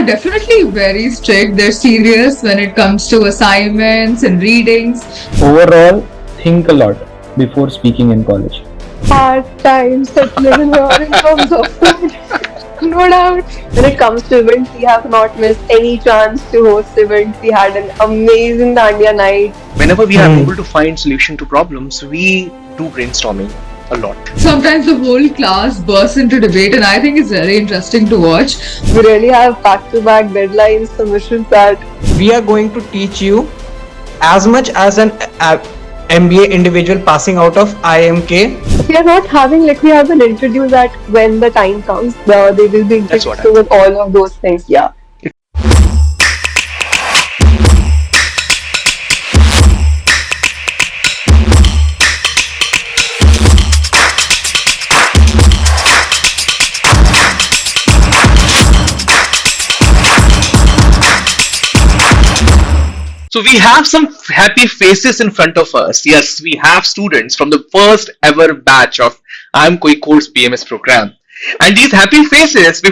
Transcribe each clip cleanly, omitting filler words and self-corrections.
are definitely very strict. They're serious when it comes to assignments and readings. Overall, think a lot before speaking in college. Hard times that live in here in terms of food. No doubt. When it comes to events, we have not missed any chance to host events. We had an amazing Dandiya night. Whenever we are able to find solution to problems, we do brainstorming a lot. Sometimes the whole class bursts into debate, and I think it's very interesting to watch. We really have back-to-back deadlines, submissions that we are going to teach you as much as an MBA individual passing out of IIM. we are not having, like, we haven't introduced that when the time comes, they will be introduced with all of those things. Yeah. So we have some happy faces in front of us. Yes, we have students from the first ever batch of IIM Kozhikode's BMS program. And these happy faces,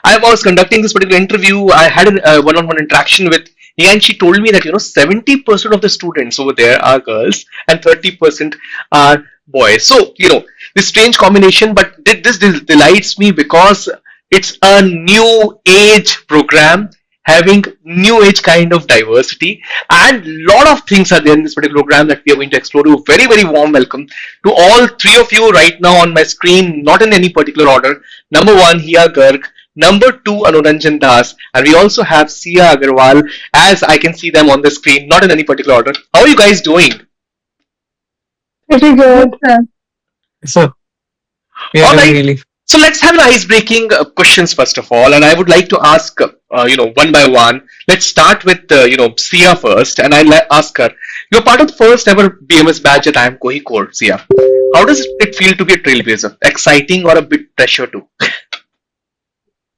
I was conducting this particular interview, I had a one-on-one interaction with her, and she told me that 70% of the students over there are girls and 30% are boys. So this strange combination, but this delights me because it's a new age program, having new age kind of diversity, and lot of things are there in this particular program that we are going to explore. A very, very warm welcome to all three of you right now on my screen, not in any particular order. Number one, Hiya Garg. Number two, Anuranjan Das. And we also have Sia Agarwal, as I can see them on the screen, not in any particular order. How are you guys doing? Pretty good. So, yeah, really. So let's have an ice-breaking questions first of all, and I would like to ask, one by one. Let's start with, Sia first, and I'll ask her. You're part of the first ever BMS batch at IIM Kozhikode, Sia. How does it feel to be a trailblazer? Exciting or a bit pressure too?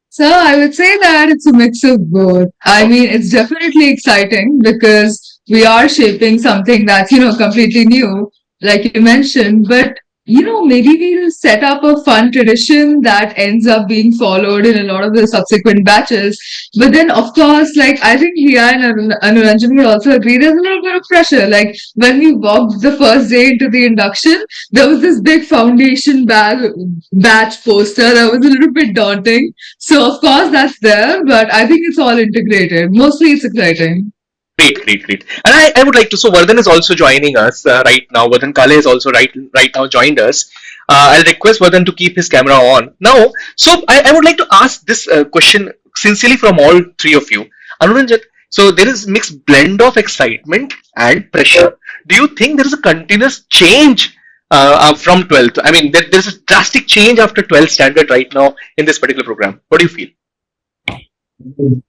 So I would say that it's a mix of both. I mean, it's definitely exciting because we are shaping something that's, completely new, like you mentioned, but maybe we'll set up a fun tradition that ends up being followed in a lot of the subsequent batches. But then, of course, I think Hiya and Anuranjan will also agree, there's a little bit of pressure. Like, when we walked the first day into the induction, there was this big foundation batch poster that was a little bit daunting. So, of course, that's there, but I think it's all integrated. Mostly it's exciting. Great. And I would like to, so Vardhan is also joining us right now. Vardhan Kale is also right now joined us. I'll request Vardhan to keep his camera on. Now, so I would like to ask this question sincerely from all three of you. Anuranjan, so there is mixed blend of excitement and pressure. Do you think there is a continuous change from 12th? I mean, there's a drastic change after 12th standard right now in this particular program. What do you feel?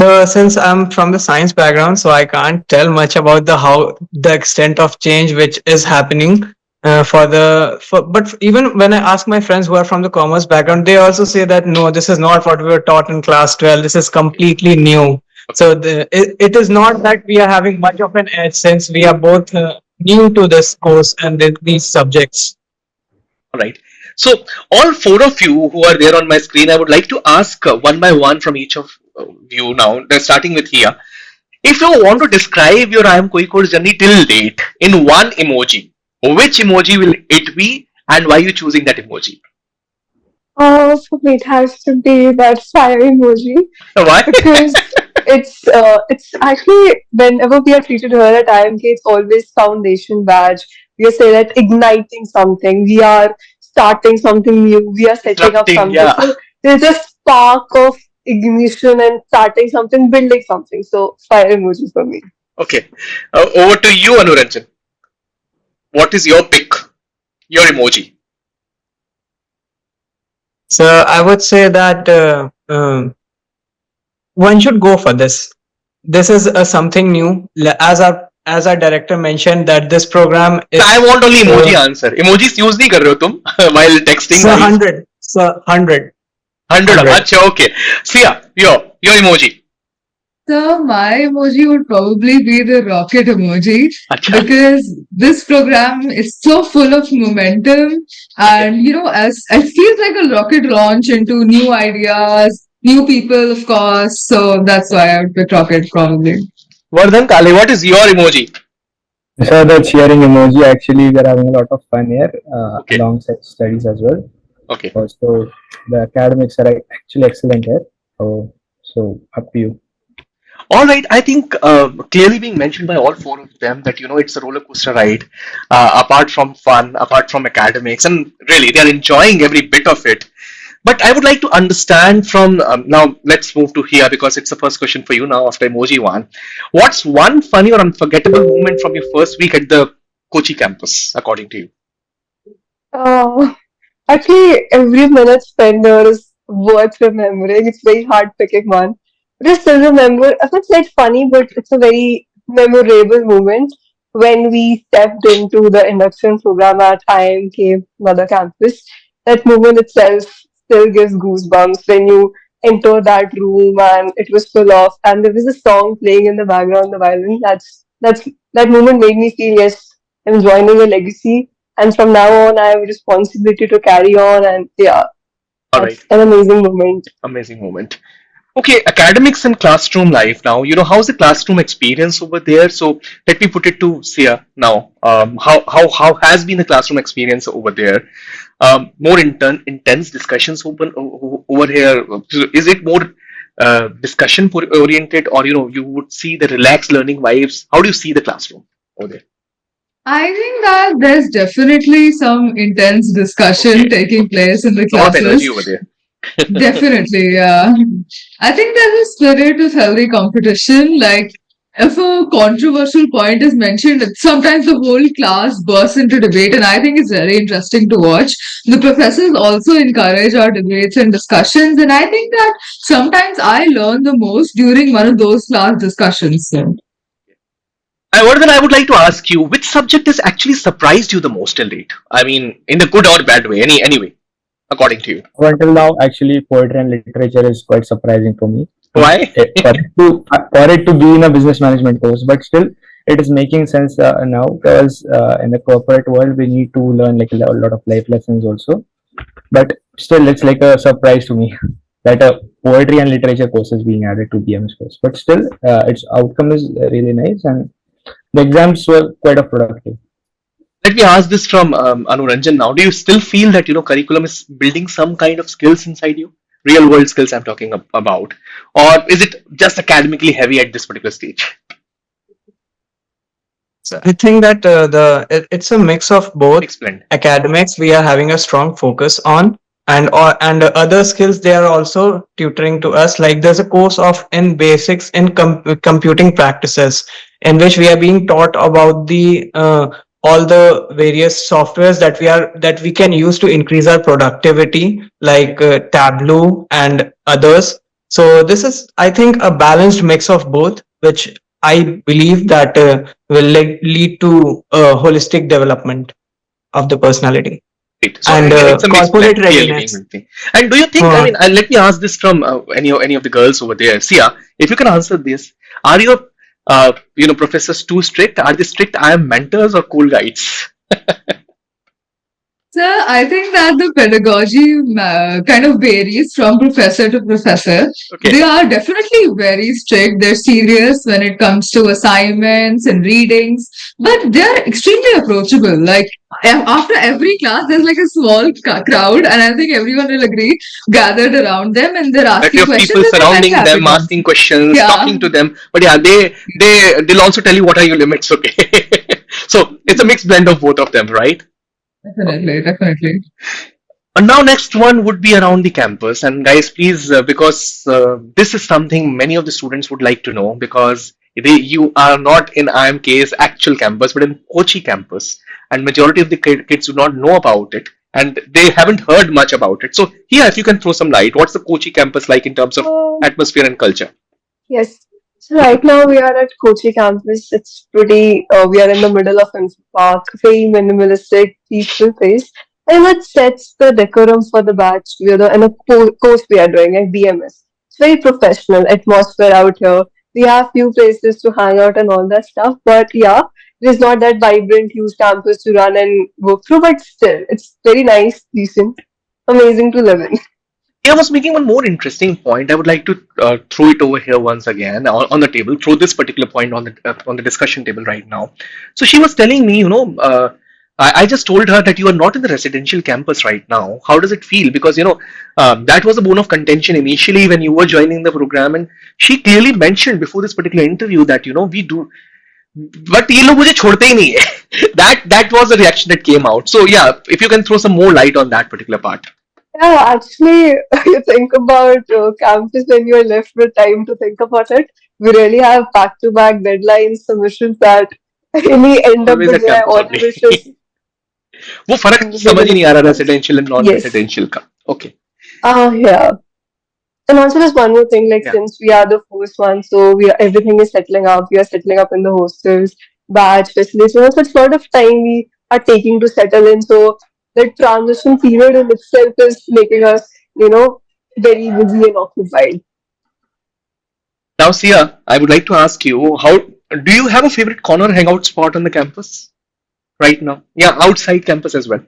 So since I'm from the science background, so I can't tell much about the extent of change which is happening but even when I ask my friends who are from the commerce background, they also say that no, this is not what we were taught in class 12. This is completely new. So it is not that we are having much of an edge since we are both new to this course and these subjects. All right. So all four of you who are there on my screen, I would like to ask one by one from each of you now, starting with Hiya. If you want to describe your IIM Kozhikode's journey till date in one emoji, which emoji will it be and why are you choosing that emoji? For me, it has to be that fire emoji. Why? Because it's actually, whenever we are treated here at IMK, it's always foundation badge. We say that igniting something, we are starting something new, we are setting up something. Yeah. So there's a spark of ignition and starting something, building something. So fire emoji for me. Okay. Over to you, Anuranjan. What is your pick? Your emoji? So I would say that one should go for this. This is something new. As our director mentioned that this program is... I want only emoji answer. Emojis use nahi kar rahe ho tum while texting. So 100. So 100. 100. Achha, okay. Sia, your emoji. So my emoji would probably be the rocket emoji. Achha. Because this program is so full of momentum and as it feels like a rocket launch into new ideas, new people, of course. So that's why I would pick Rocket probably. Vardhan Kale, what is your emoji? So the cheering emoji, actually we're having a lot of fun here, Okay, alongside studies as well. okay. So the academics are actually excellent here. So up to you. All right, I think clearly being mentioned by all four of them that it's a roller coaster ride. Apart from fun, apart from academics, and really they're enjoying every bit of it. But I would like to understand from now. Let's move to here because it's the first question for you now after emoji one. What's one funny or unforgettable moment from your first week at the Kochi campus, according to you? Uh, Actually, every minute spent there is worth remembering. It's very hard picking one. But I still remember, I would say it's funny, but it's a very memorable moment when we stepped into the induction program at IIM Mother Campus. That moment itself still gives goosebumps when you enter that room and it was full of, and there was a song playing in the background, the violin. That moment made me feel, yes, I'm joining a legacy, and from now on I have a responsibility to carry on, and yeah, All right, that's an amazing moment. amazing moment. Okay, academics and classroom life now. How's the classroom experience over there? So let me put it to Sia now. How has been the classroom experience over there? More intense discussions over here. Is it more discussion oriented, or you would see the relaxed learning vibes? How do you see the classroom over there? I think that there's definitely some intense discussion Okay, taking okay. place in the Lot of energy classes. over there. Definitely, yeah. I think there's a spirit of healthy competition. Like, if a controversial point is mentioned, sometimes the whole class bursts into debate, and I think it's very interesting to watch. The professors also encourage our debates and discussions, and I think that sometimes I learn the most during one of those class discussions. So. Then I would like to ask you, which subject has actually surprised you the most till date? I mean, in the good or bad way, anyway, according to you. So until now, actually, poetry and literature is quite surprising for me. Why? For it to be in a business management course, but still, it is making sense now because in the corporate world, we need to learn like a lot of life lessons also. But still, it's like a surprise to me that a poetry and literature course is being added to BMS course. But still, its outcome is really nice, and the exams were quite a productive. Let me ask this from Anuranjan now. Do you still feel that curriculum is building some kind of skills inside you? Real world skills I'm talking about, or is it just academically heavy at this particular stage? So I think that it's a mix of both. Explain. Academics, we are having a strong focus on, and other skills they are also tutoring to us. Like there's a course of in basics in computing practices, in which we are being taught about the all the various softwares that we can use to increase our productivity, like Tableau and others. So this is, I think, a balanced mix of both, which I believe that will lead to holistic development of the personality Right. So and it's a mixed corporate blend, clearly being readiness. something. And do you think? I Uh, mean, let me ask this from any of the girls over there. Sia, if you can answer this, are your professors too strict? Are they strict? I am mentors or cool guides? So I think that the pedagogy kind of varies from professor to professor. Okay. They are definitely very strict. They're serious when it comes to assignments and readings, but they're extremely approachable. Like after every class, there's like a small crowd, and I think everyone will agree, gathered around them, and they're Plenty asking of questions, people and they're very surrounding happy them, to answer. asking questions, Yeah, talking to them. But yeah, they'll also tell you what are your limits. Okay. So it's a mixed blend of both of them, right? Okay. definitely, definitely. And now next one would be around the campus. And guys, please, because this is something many of the students would like to know because you are not in IMK's actual campus, but in Kochi campus, and majority of the kids do not know about it, and they haven't heard much about it. So here, if you can throw some light, what's the Kochi campus like in terms of Um, atmosphere and culture? yes. So right now we are at Kochi campus. It's pretty. We are in the middle of Info Park, very minimalistic, peaceful place, and it sets the decorum for the batch. We are the and a course we are doing at BMS. It's very professional atmosphere out here. We have few places to hang out and all that stuff, but yeah, it is not that vibrant, huge campus to run and work through. But still, it's very nice, decent, amazing to live in. I was making one more interesting point. I would like to throw it over here once again on the table. Throw this particular point on the discussion table right now. So she was telling me, I just told her that you are not in the residential campus right now. How does it feel? Because that was a bone of contention initially when you were joining the program, and she clearly mentioned before this particular interview that we do, but ये लोग मुझे छोड़ते ही नहीं है. That was the reaction that came out. So yeah, if you can throw some more light on that particular part. Yeah, actually, you think about campus when you're left with time to think about it. We really have back-to-back deadlines, submissions that really end up Always the at day I campus always only. wish is वो फर्क समझ ही within a नहीं आ few रहा months. Residential and non Yes. Residential का. Okay. Yeah. And also there's one more thing, like Yeah. since we are the first one, so everything is settling up. We are settling up in the hostels, batch facilities. So it's a lot of time we are taking to settle in. So the transition period in itself is making us, very busy and occupied. Now, Sia, I would like to ask you, how do you have a favorite corner hangout spot on the campus right now? Yeah, outside campus as well.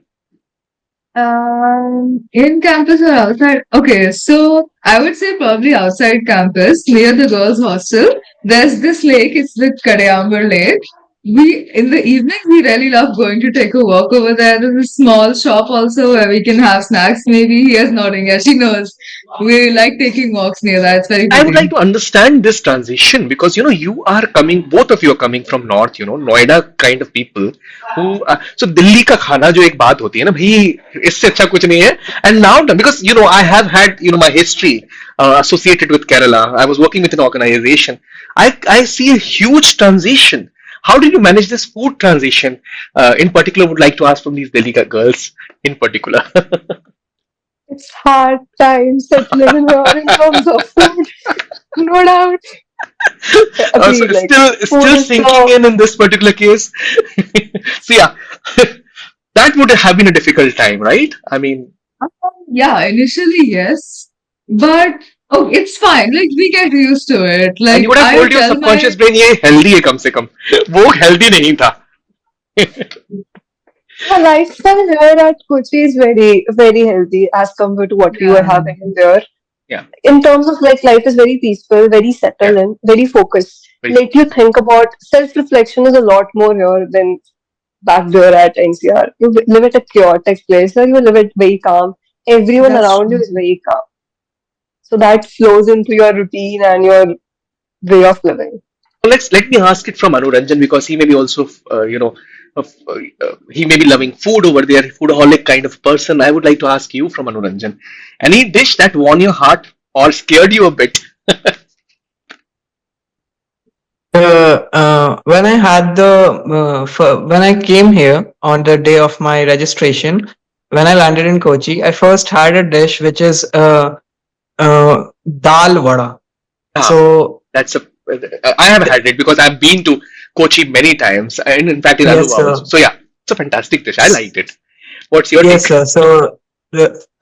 In campus or outside? Okay, so I would say probably outside campus, near the girls' hostel. There's this lake, it's the Kadayambar Lake. We in the evening we really love going to take a walk over there. There's a small shop also where we can have snacks. Maybe he is nodding, yeah, she knows. We like taking walks near that. It's very I would like pretty. to understand this transition because you are coming, both of you are coming from north, Noida kind of people who. So Delhi का खाना जो एक बात होती है ना भाई इससे अच्छा कुछ नहीं है. And now because I have had my history associated with Kerala. I was working with an organization. I see a huge transition. How did you manage this food transition? In particular, would like to ask from these Delhi girls in particular. It's hard time settling in here in terms of food, no doubt. So Agreed, it's like food still is sinking in this particular case. So yeah, that would have been a difficult time, right? I mean, Yeah, initially yes. But oh, it's fine. Like we get used to it. and you Like would have I'll told your tell my subconscious brain ये healthy है कम से कम. वो healthy नहीं था. the lifestyle here at Kochi is very, very healthy as compared to what we were yeah. having in there. Yeah, In terms of like life is very peaceful, very yeah, settled in, very focused. very Let you think about self-reflection is a lot more here than back there at NCR. You live at a chaotic place where you live it very calm. Everyone That's around you true. is very calm. So that flows into your routine and your way of living. let me ask it from Anuranjan because he may be also he may be loving food over there, foodaholic kind of person. I would like to ask you from Anuranjan, any dish that won your heart or scared you a bit? When I had when I came here on the day of my registration, when I landed in Kochi, I first had a dish which is dal vada. Ah, So that's a. I have had it because I've been to Kochi many times, and in fact in yes, Aluva also. sir. So yeah, it's a fantastic dish. I liked it. What's your Yes, take? sir. So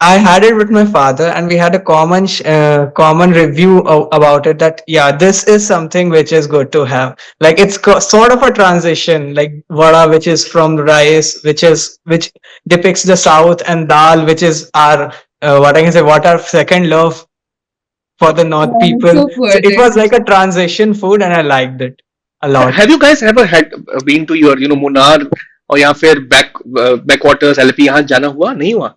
I had it with my father, and we had a common review about it. That yeah, this is something which is good to have. Like it's sort of a transition, like vada, which is from rice, which depicts the south, and dal, which is our what I can say, what our second love for the north Yeah, people. so So it poetic. was like a transition food, and I liked it a lot. Have you guys ever had been to your Munnar और या फिर backwaters LP यहाँ जाना हुआ नहीं हुआ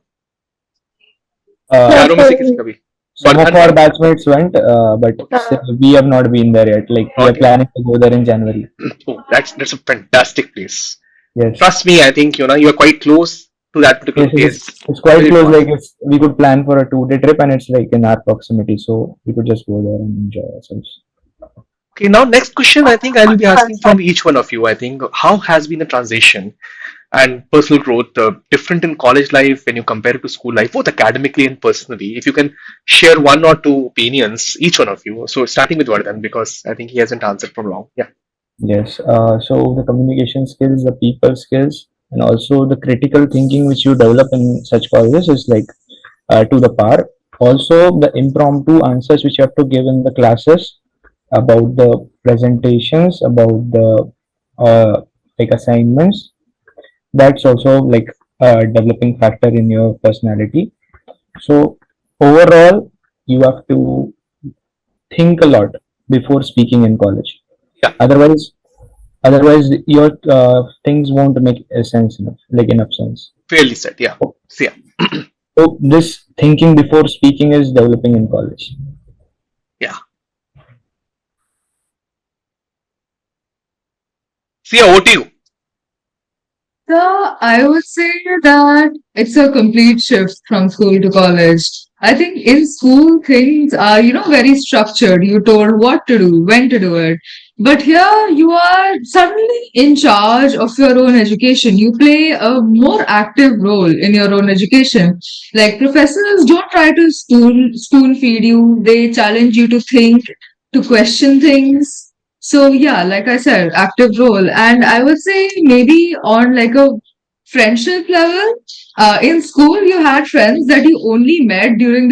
Uh, चारों में से किसी Okay. का भी some of Bardhan our right batchmates went, but okay Uh, still we have not been there yet. Like we are not yet planning to go there in January. oh that's a fantastic place Yes. trust me I think you are quite close to that particular Yes, it place is. It's quite visit close. once Like it's, we could plan for a 2 day trip, and it's like in our proximity, so we could just go there and enjoy ourselves. okay now next question I think I will be asking from each one of you I think how has been the transition and personal growth different in college life when you compare it to school life, both academically and personally? If you can share one or two opinions, each one of you. So starting with Vardhan because I think he hasn't answered from long. Yeah. Yes. So the communication skills, the people skills, and also the critical thinking which you develop in such colleges is like to the par. Also, the impromptu answers which you have to give in the classes about the presentations, about the like assignments. That's also like a developing factor in your personality. So overall, you have to think a lot before speaking in college. Yeah, Otherwise, your things won't make a sense enough, like enough sense. fairly said. Yeah. See, yeah. So this thinking before speaking is developing in college. Yeah. See, yeah, what do you? So I would say that it's a complete shift from school to college. I think in school things are, very structured. You're told what to do, when to do it. But here you are suddenly in charge of your own education. You play a more active role in your own education. Like professors don't try to spoon feed you. They challenge you to think, to question things. So yeah, like I said, active role. And I would say maybe on like a friendship level, in school you had friends that you only met during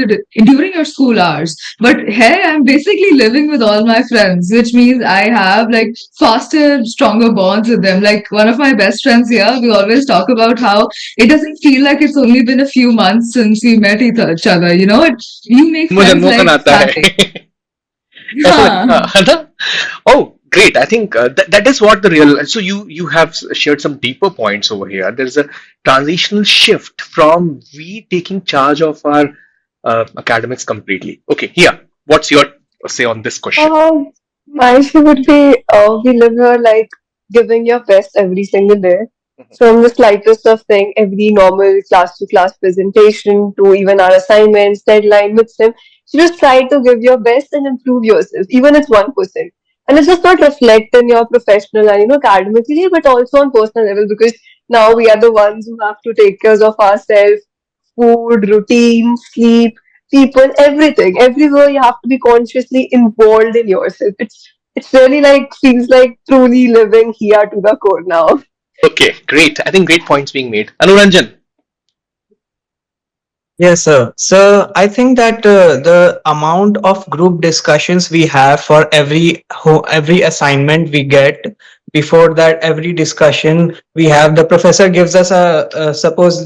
your school hours. But here I'm basically living with all my friends, which means I have like faster, stronger bonds with them. Like one of my best friends here, we always talk about how it doesn't feel like it's only been a few months since we met each other. You make मुझे friends जन्मों का like नाता है. static. ऐसा Yeah. लगता है ना. Oh, great! I think that is what the real. So you have shared some deeper points over here. There is a transitional shift from we taking charge of our academics completely. Okay, here. What's your say on this question? My issue would be we live here like giving your best every single day. Mhm. From the slightest of thing, every normal class to class presentation to even our assignments, deadline, midterm, you just try to give your best and improve yourself, even if it's 1%. And it's just not reflect in your professional and academically, but also on personal level because now we are the ones who have to take care of ourselves, food, routine, sleep, people, everything. Everywhere you have to be consciously involved in yourself. It's really like feels like truly living here to the core now. Okay, great. I think great points being made. Anuranjan. Yes, sir. So I think that the amount of group discussions we have for every assignment we get, before that every discussion we have, the professor gives us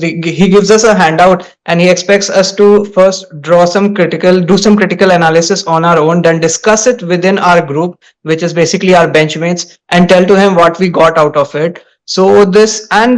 he gives us a handout and he expects us to first do some critical analysis on our own, then discuss it within our group, which is basically our benchmates, and tell to him what we got out of it. So this helps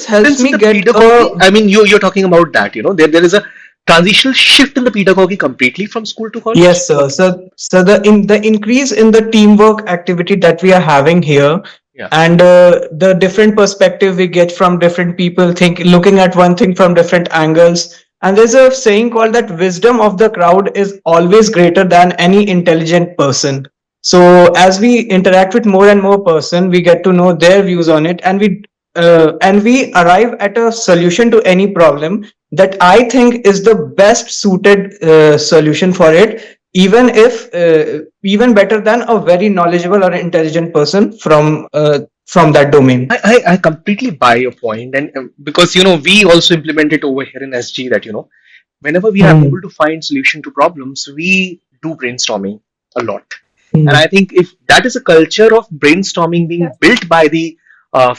Since in me the get a. pedagogy, I mean, you're talking about that. There is a transitional shift in the pedagogy completely from school to college. Yes, sir. What? So the increase in the teamwork activity that we are having here, Yeah. and the different perspective we get from different people, looking at one thing from different angles. And there's a saying called that wisdom of the crowd is always greater than any intelligent person. So as we interact with more and more person, we get to know their views on it, and we arrive at a solution to any problem that I think is the best suited solution for it, even better than a very knowledgeable or intelligent person from that domain. I completely buy your point, and because we also implement it over here in SG that whenever we are able Hmm. to find solution to problems, we do brainstorming a lot. And Hmm. I think if that is a culture of brainstorming being built by the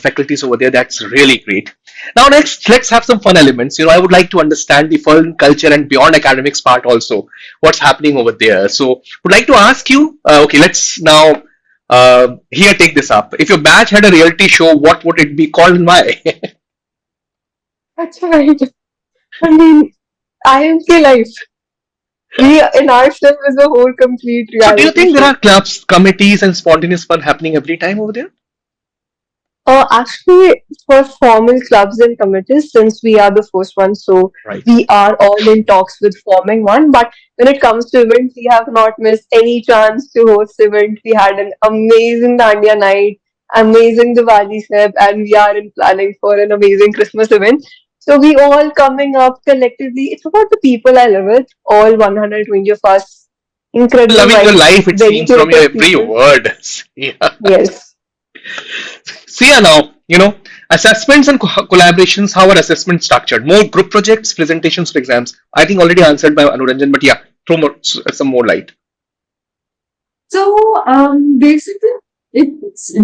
faculties over there, that's really great. Now, next, let's have some fun elements. I would like to understand the fun culture and beyond academics part also. What's happening over there? So, would like to ask you. Okay, let's now here take this up. If your batch had a reality show, what would it be called and why? That's right. I mean, IMK life. We in ourselves is a whole complete So, do you reality think there show. are clubs, committees, and spontaneous fun happening every time over there? Actually, for formal clubs and committees, since we are the first one, so Right. we are all in talks with forming one. But when it comes to events, we have not missed any chance to host event. We had an amazing Dandiya night, amazing Diwali Seb, and we are in planning for an amazing Christmas event. So we all coming up collectively. It's about the people I live with, all 120 of us. Incredible Loving your vibes, life, it very seems, from your creative every people. word. Yeah. Yes. See ya now, assessments and collaborations, how are assessments structured? More group projects, presentations for exams. I think already answered by Anuranjan, but yeah, throw some more light. So, basically, it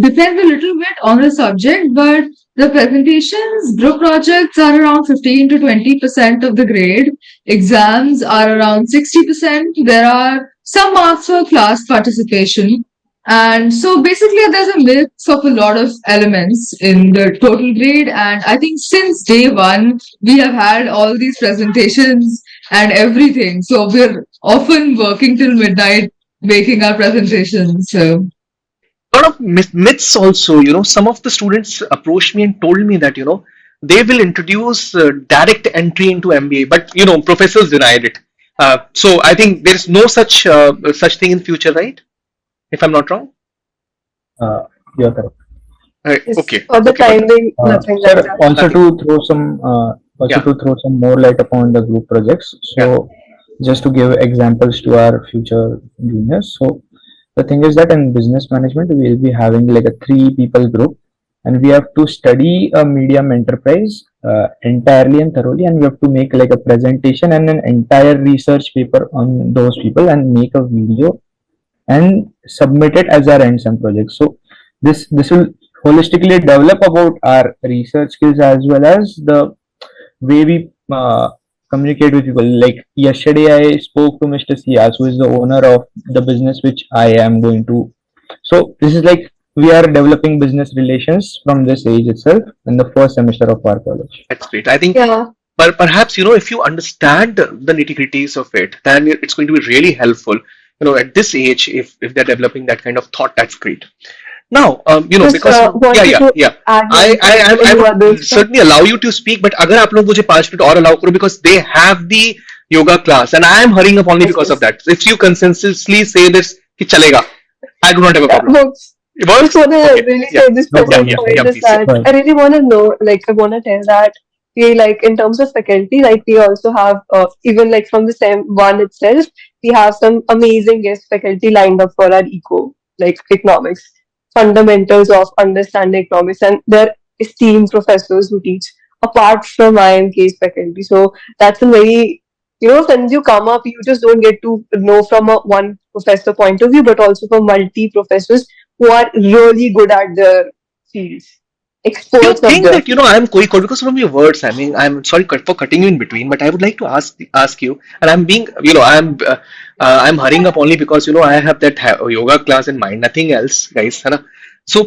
depends a little bit on the subject, but the presentations, group projects are around 15 to 20% of the grade. Exams are around 60%. There are some marks for class participation. And so basically, there's a mix of a lot of elements in the total grade. And I think since day one, we have had all these presentations and everything. So we're often working till midnight making our presentations. So A lot of myths also. Some of the students approached me and told me that they will introduce direct entry into MBA, but professors denied it. So I think there is no such thing in future, right? If I'm not wrong. Uh, you're correct. Yes, Okay, for the okay, got time that. being, nothing Sir, like that. also Nothing. to throw some Yeah, more light upon the group projects. yeah. So just to give examples to our future juniors. So the thing is that in business management we will be having like a three people group, and we have to study a medium enterprise entirely and thoroughly, and we have to make like a presentation and an entire research paper on those people and make a video and submit it as our end sem project. So this will holistically develop about our research skills as well as the way we communicate with people. Like yesterday, I spoke to Mr. Sias, who is the owner of the business which I am going to. So this is like we are developing business relations from this age itself in the first semester of our college. That's great. I think Yeah. perhaps if you understand the nitty gritties of it, then it's going to be really helpful. At this age, if they're developing that kind of thought, that's great. Now, Just because yeah, wanted yeah, to yeah. add I one I thing I I in would what those said. certainly allow you to speak, but अगर आप लोग मुझे 5 minute और allow करो, because they have the yoga class and I am hurrying up only Yes, because of yes. that. If you consensuously say this कि चलेगा, I do not have a Yeah, problem. folks, It just works? want to Okay. really Yeah. say this No Yeah. specific problem, Yeah. sir. point Yeah. is Please. Yeah. that Right. I really want to know, like, I want to tell that we, like, in terms of faculty, like, we also have, even like from the same one itself, we have some amazing guest faculty lined up for our like, economics, fundamentals of understanding economics, and they're esteemed professors who teach apart from IMK's faculty. So that's a very, when you come up, you just don't get to know from a one professor point of view, but also from multi professors who are really good at their fields, Do you experts of think their that field. I am Kozhikode because from your words? I mean, I'm sorry for cutting you in between, but I would like to ask you, and I'm being, I'm hurrying up only because I have that yoga class in mind, nothing else, guys. है ना? So,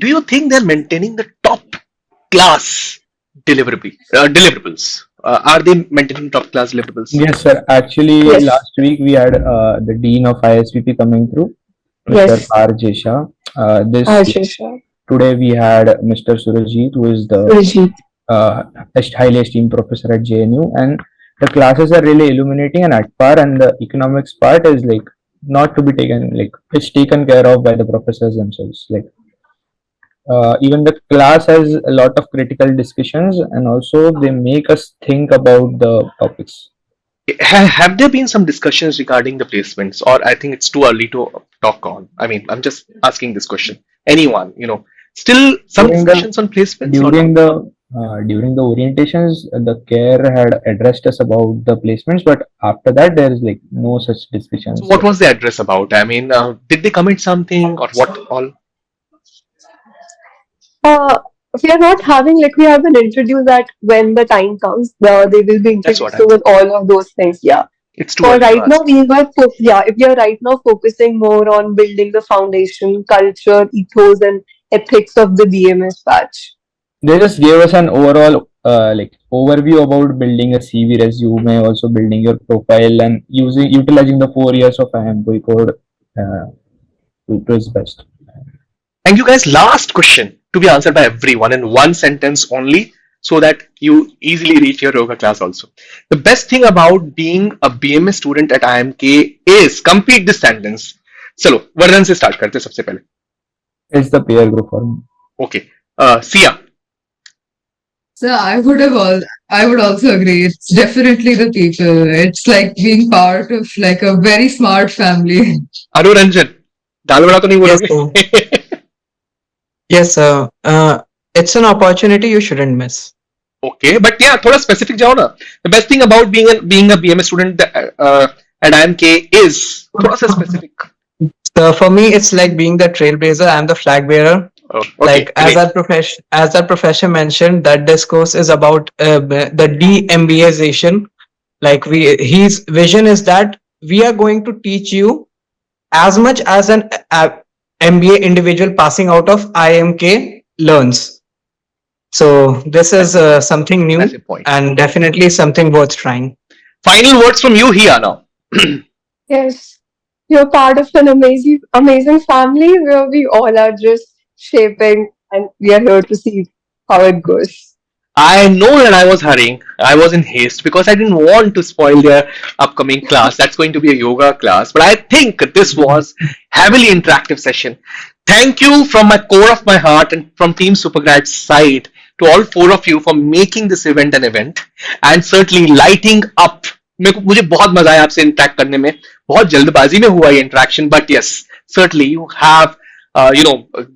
do you think they're maintaining the top class deliverables? Are they maintaining top class deliverables? Yes, sir. Actually, Yes, last week we had the dean of ISVP coming through, Mr. yes, R. Jesha. This Ashisha, Today we had Mr. Surajit, who is the Surajit. uh, highly esteemed professor at JNU, and the classes are really illuminating and at par. And the economics part is like not to be taken, like it's taken care of by the professors themselves. Like even the class has a lot of critical discussions, and also they make us think about the topics. Have there been some discussions regarding the placements, or I think it's too early to talk on? I mean, I'm just asking this question. Anyone, still some During the discussions on placements or not? during the during the orientations, the care had addressed us about the placements, but after that there is like no such So, discussions. what was the address about? I mean, did they commit something or what all? Uh, we are not having, like, we haven't introduced that when the time comes, they will be That's what introduced I'm with saying. all of those things. Yeah. It's too For early to right now, ask. yeah, if we are right now focusing more on building the foundation, culture, ethos, and ethics of the BMS batch. They just gave us an overall like overview about building a CV resume, also building your profile and using utilizing the 4 years of IIM Kozhikode to its best. Thank you, guys. Last question to be answered by everyone in one sentence only, so that you easily reach your yoga class also. The best thing about being a BMS student at IMK is complete this sentence. चलो वर्णन से start करते हैं सबसे पहले. It's the peer group for me. Okay. Sia. So I would also agree. It's definitely the people. It's like being part of like a very smart family. Anuranjan. दाल बड़ा तो नहीं Yes, बोलोगे? sir. Yes, sir. It's an opportunity you shouldn't miss. Okay, but yeah, थोड़ा specific जाओ ना. The best thing about being a BMS student at IMK is थोड़ा सा specific. So for me, it's like being the trailblazer. I'm the flag bearer. Oh, okay, Like as great. our professor mentioned, that this course is about the de-MBAization. Like his vision is that we are going to teach you as much as an MBA individual passing out of IMK learns. So this is something That's new the point. and definitely something worth trying. Final words from you here now. Yes, you're part of an amazing family where we all are just shaping, and we are here to see how it goes. I know that I was hurrying. I was in haste because I didn't want to spoil their upcoming class. That's going to be a yoga class. But I think this was heavily interactive session. Thank you from my core of my heart and from Team Supergrad's side to all four of you for making this event an event and certainly lighting up. मुझे बहुत मजा आया आपसे interact करने में बहुत जल्दबाजी में हुआ ये interaction but yes certainly you have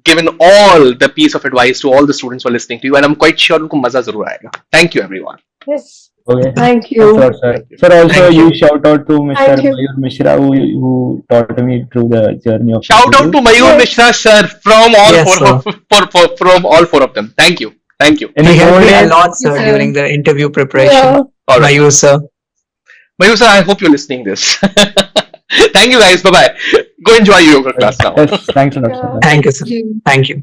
given all the piece of advice to all the students who are listening to you, and I'm quite sure उनको मजा जरूर आएगा. Thank you, everyone. Yes, Okay. thank Thanks a you. lot, sir. Thank you. Sir, also Thank you you. shout out to Mr. Thank you. Mayur Mishra who taught me through the journey of Shout out interview. to Mayur Yes. Mishra sir from all Yes, four sir. from all four of them. Thank you. Thank you. In He his helped old me a age, lot, Thank you, sir, sir. during the interview preparation. Yeah. All right. Mayur, sir. Mayur sir, I hope you're listening this. Thank you guys. Bye bye. Go enjoy your yoga class now. yes, thanks a lot, sir. Yeah. Thank you, sir. Thank you. Thank you.